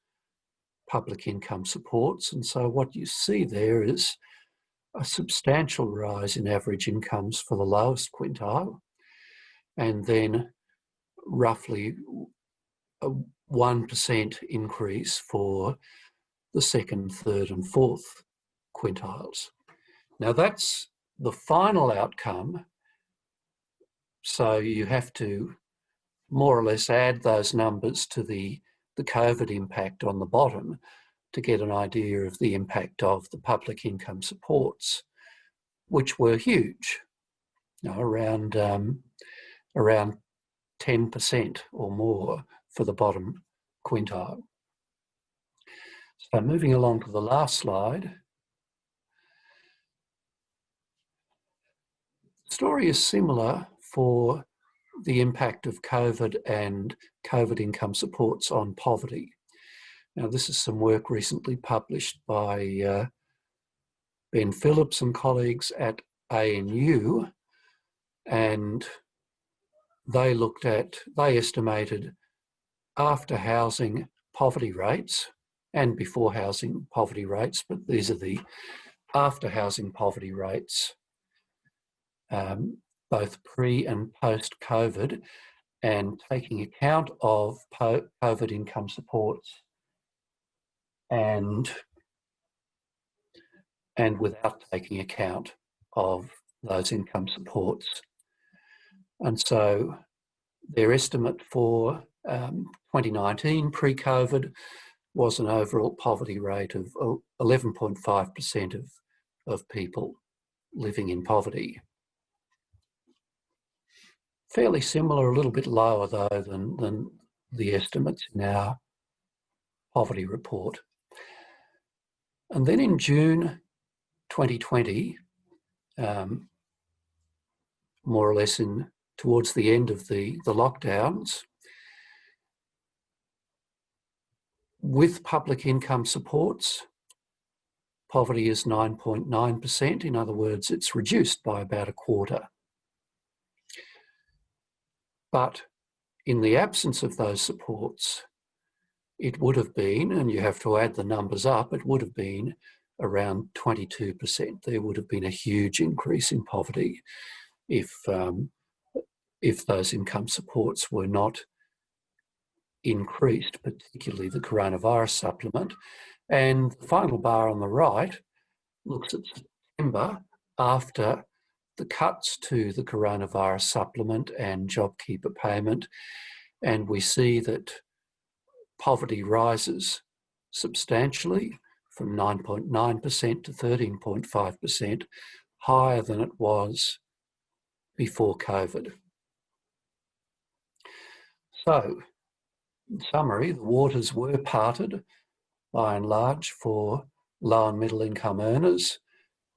public income supports. And so what you see there is a substantial rise in average incomes for the lowest quintile, and then roughly a 1% increase for the second, third and fourth quintiles. Now that's the final outcome, so you have to more or less add those numbers to the COVID impact on the bottom to get an idea of the impact of the public income supports, which were huge, around 10% or more for the bottom quintile. So moving along to the last slide. The story is similar for the impact of COVID and COVID income supports on poverty. Now, this is some work recently published by Ben Phillips and colleagues at ANU, and they estimated after housing poverty rates and before housing poverty rates, but these are the after housing poverty rates, both pre and post-COVID, and taking account of COVID income supports and without taking account of those income supports. And so their estimate for 2019, pre-COVID, was an overall poverty rate of 11.5% of people living in poverty. Fairly similar, a little bit lower though than the estimates in our poverty report. And then in June 2020, more or less towards the end of the lockdowns, with public income supports, poverty is 9.9%. In other words, it's reduced by about a quarter. But in the absence of those supports, it would have been, and you have to add the numbers up, it would have been around 22%. There would have been a huge increase in poverty if those income supports were not increased, particularly the coronavirus supplement. And the final bar on the right looks at September after the cuts to the coronavirus supplement and JobKeeper payment, and we see that poverty rises substantially from 9.9% to 13.5%, higher than it was before COVID. So, in summary, the waters were parted by and large for low and middle income earners,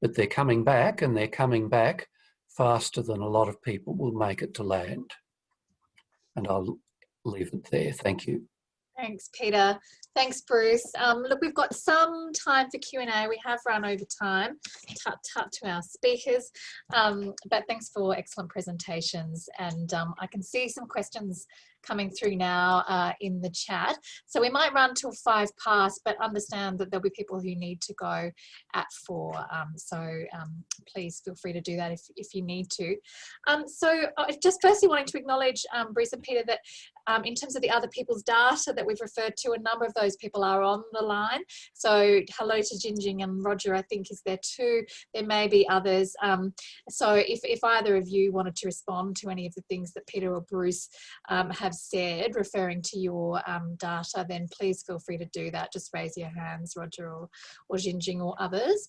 but they're coming back, and they're coming back faster than a lot of people will make it to land. And I'll leave it there. Thank you. Thanks, Peter. Thanks, Bruce. Look, we've got some time for Q&A. We have run over time. Tut to our speakers. But thanks for excellent presentations. And I can see some questions coming through now in the chat. So we might run till 5 past, but understand that there'll be people who need to go at 4. So please feel free to do that if you need to. So just firstly wanting to acknowledge, Bruce and Peter, that in terms of the other people's data that we've referred to, a number of those people are on the line. So hello to Jinjing and Roger, I think is there too. There may be others. So if either of you wanted to respond to any of the things that Peter or Bruce have said, referring to your data, then please feel free to do that. Just raise your hands, Roger or Jinjing or others.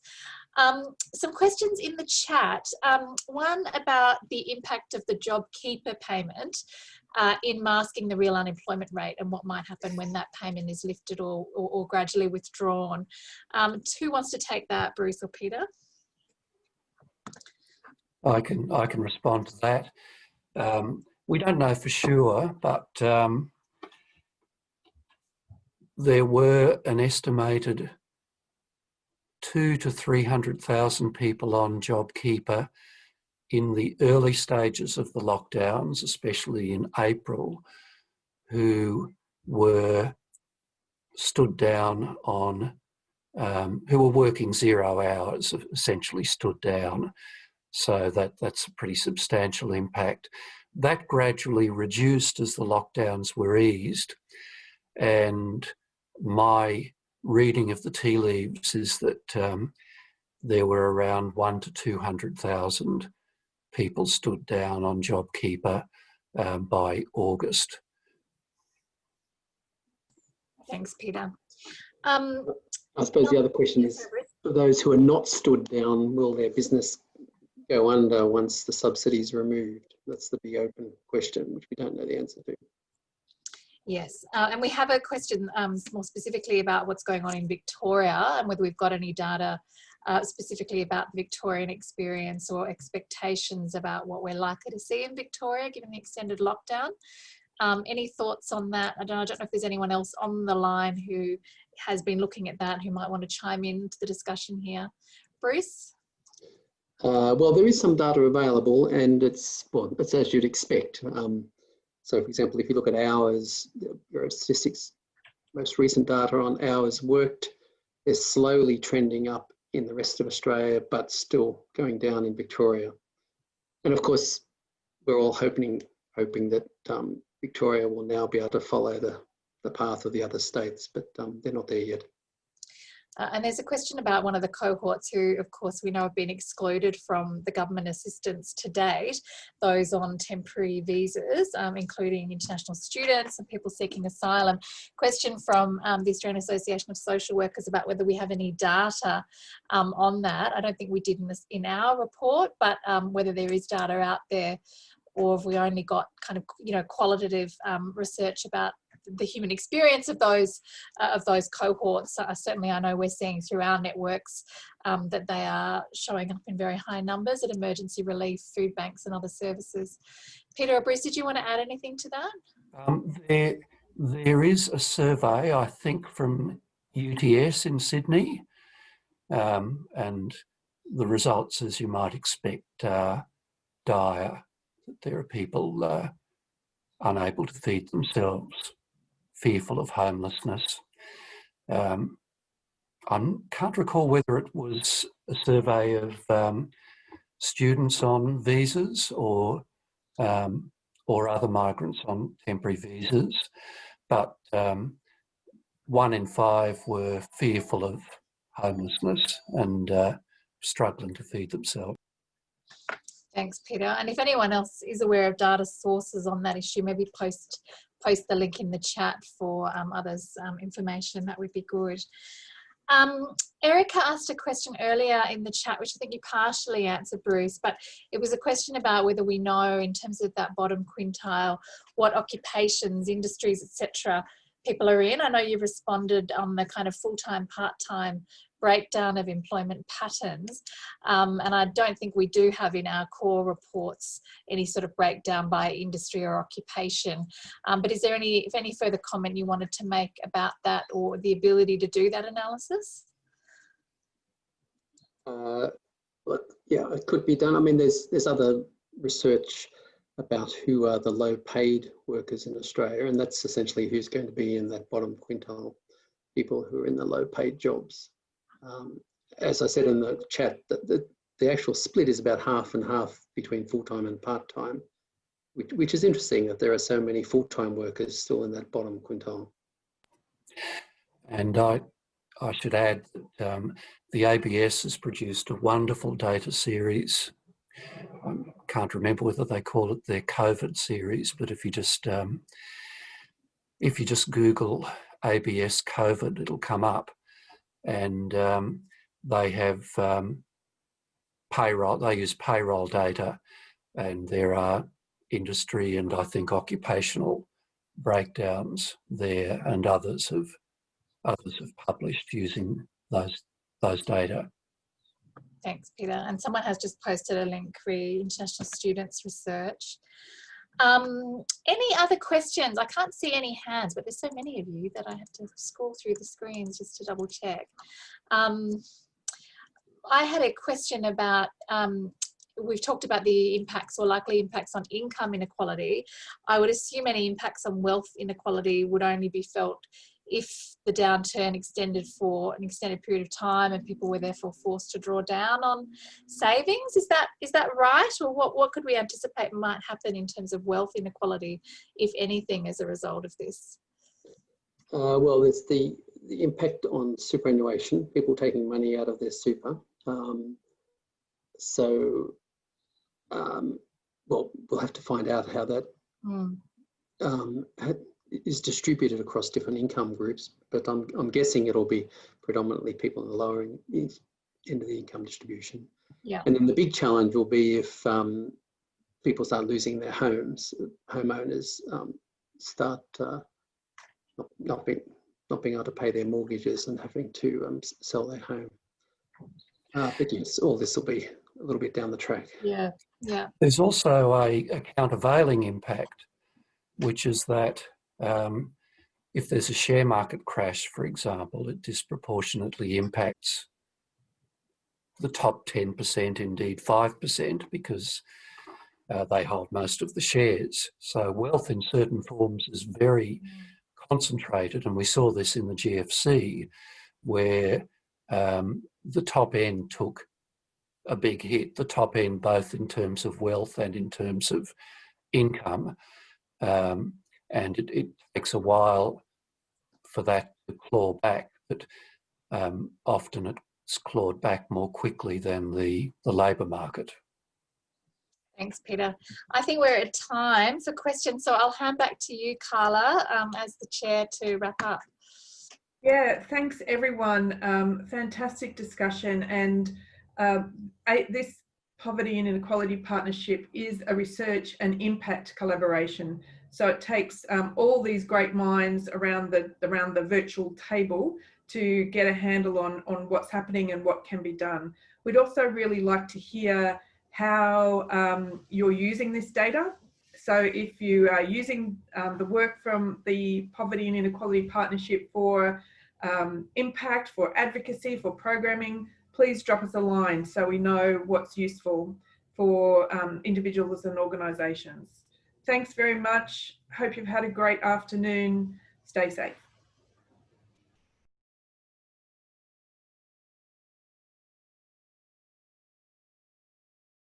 Some questions in the chat. One about the impact of the JobKeeper payment in masking the real unemployment rate and what might happen when that payment is lifted or gradually withdrawn. Who wants to take that, Bruce or Peter? I can respond to that. We don't know for sure, but there were an estimated 200,000 to 300,000 people on JobKeeper in the early stages of the lockdowns, especially in April, who were stood down on, who were working 0 hours, essentially stood down. So that's a pretty substantial impact. That gradually reduced as the lockdowns were eased. And my reading of the tea leaves is that there were around 100,000 to 200,000 people stood down on JobKeeper by August. Thanks, Peter. I suppose the other question is, for those who are not stood down, will their business go under once the subsidy is removed? That's the big open question, which we don't know the answer to. Yes, and we have a question more specifically about what's going on in Victoria and whether we've got any data specifically about the Victorian experience or expectations about what we're likely to see in Victoria given the extended lockdown. Any thoughts on that? I don't know if there's anyone else on the line who has been looking at that who might want to chime in to the discussion here. Bruce? Well, there is some data available, and it's as you'd expect. So, for example, if you look at hours, there are statistics, most recent data on hours worked is slowly trending up in the rest of Australia, but still going down in Victoria. And of course, we're all hoping that Victoria will now be able to follow the path of the other states, but they're not there yet. And there's a question about one of the cohorts who, of course, we know have been excluded from the government assistance to date, those on temporary visas, including international students and people seeking asylum. Question from the Australian Association of Social Workers about whether we have any data on that. I don't think we did in our report, but whether there is data out there, or have we only got kind of, you know, qualitative research about the human experience of those cohorts. Certainly I know we're seeing through our networks that they are showing up in very high numbers at emergency relief, food banks and other services. Peter or Bruce, did you want to add anything to that? There is a survey, I think, from UTS in Sydney, and the results, as you might expect, are dire. There are people unable to feed themselves, fearful of homelessness. I can't recall whether it was a survey of students on visas or other migrants on temporary visas, but 1 in 5 were fearful of homelessness and struggling to feed themselves. Thanks, Peter. And if anyone else is aware of data sources on that issue, maybe post the link in the chat for others' information. That would be good. Erica asked a question earlier in the chat, which I think you partially answered, Bruce, but it was a question about whether we know, in terms of that bottom quintile, what occupations, industries, etc. people are in. I know you've responded on the kind of full-time, part-time breakdown of employment patterns, and I don't think we do have in our core reports any sort of breakdown by industry or occupation, but is there any further comment you wanted to make about that, or the ability to do that analysis? But yeah, it could be done. I mean, there's other research about who are the low paid workers in Australia, and that's essentially who's going to be in that bottom quintile, people who are in the low paid jobs. As I said in the chat, the actual split is about half and half between full-time and part-time, which is interesting that there are so many full-time workers still in that bottom quintile. And I should add that the ABS has produced a wonderful data series. I can't remember whether they call it their COVID series, but if you just Google ABS COVID, it'll come up. And they have payroll. They use payroll data, and there are industry and I think occupational breakdowns there, and others have published using those data. Thanks, Peter. And someone has just posted a link for international students research. Any other questions? I can't see any hands, but there's so many of you that I have to scroll through the screens just to double check. I had a question about, we've talked about the impacts or likely impacts on income inequality. I would assume any impacts on wealth inequality would only be felt if the downturn extended for an extended period of time and people were therefore forced to draw down on savings. Is that right? Or what could we anticipate might happen in terms of wealth inequality, if anything, as a result of this? Well, there's the impact on superannuation, people taking money out of their super. Well, we'll have to find out how that is distributed across different income groups, but I'm guessing it'll be predominantly people in the lower end of the income distribution. Yeah. And then the big challenge will be if people start losing their homes, homeowners start not being able to pay their mortgages and having to sell their home. But yes, all this will be a little bit down the track. Yeah, yeah. There's also a countervailing impact, which is that if there's a share market crash, for example, it disproportionately impacts the top 10%, indeed 5%, because they hold most of the shares. So wealth in certain forms is very concentrated, and we saw this in the GFC, where the top end took a big hit, the top end both in terms of wealth and in terms of income. And it takes a while for that to claw back. But often it's clawed back more quickly than the labour market. Thanks, Peter. I think we're at time for questions, so I'll hand back to you, Carla, as the chair to wrap up. Yeah, thanks everyone. Fantastic discussion, and this Poverty and Inequality Partnership is a research and impact collaboration. So it takes all these great minds around the virtual table to get a handle on what's happening and what can be done. We'd also really like to hear how you're using this data. So if you are using the work from the Poverty and Inequality Partnership for impact, for advocacy, for programming, please drop us a line so we know what's useful for individuals and organisations. Thanks very much. Hope you've had a great afternoon. Stay safe.